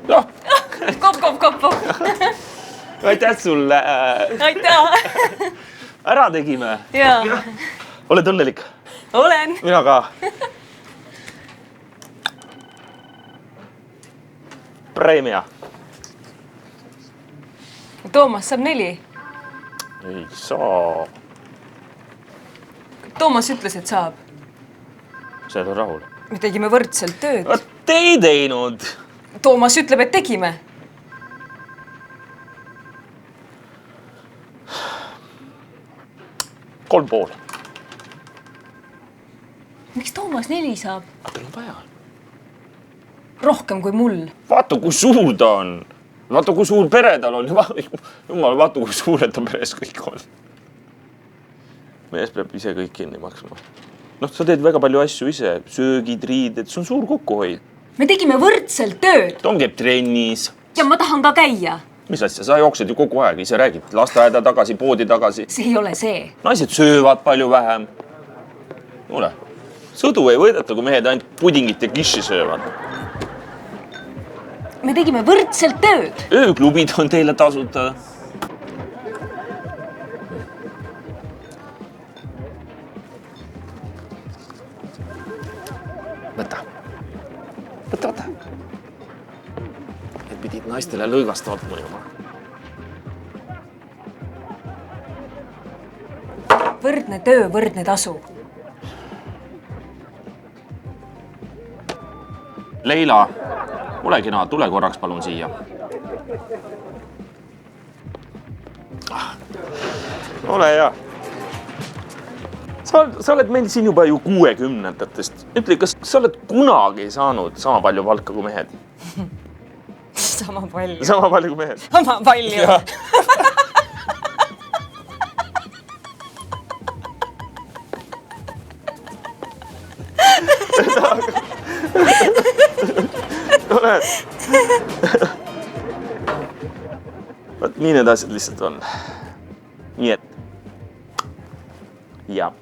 Noh, Kopp. aitäh sulle. Aitäh. Ära tegime. Jaa. Oled õnnelik? Olen. Mina ka. Preemia. Toomas saab 4. Ei saa. Toomas ütles, et saab. See on rahul. Me tegime võrdselt tööd. Te ei teinud. Toomas ütleb, et tegime. Kolm pool. Miks Toomas 4 saab? Aga teil on vaja. Rohkem kui mul. Vaata, kui suur ta on. Vaata, kui suur pere tal on. Jumal, vaata, kui suured ta peres kõik on. Mees peab ise kõik kinni maksma. Noh, sa teed väga palju asju ise. Söögid, riided, see on suur kokkuhoid. Me tegime võrdselt tööd. Tom käib trennis. Ja ma tahan ka käia. Mis asja? Sa jooksed ju kogu aeg. Ise räägid lasteaeda tagasi, poodi tagasi. See ei ole see. Naised söövad palju vähem. Ole, sõdu ei võideta, kui mehed ainult pudingit ja kiši söövad. Me tegime võrdselt tööd. Ööklubid on teile tasuta. Võta. Need pidid naistele lõigastavalt mõjuma. Võrdne töö, võrdne tasu. Leila, ole kena, tule korraks palun siia. Ole hea. Sa oled meil siin juba ju 60-ndatest. Ütle, kas sa oled kunagi saanud sama palju palka kui mehed? Sama palju. Sama palju kui mehed? Sama palju. Oled. Vaat nii need asjad lihtsalt on. Nii et. Ja.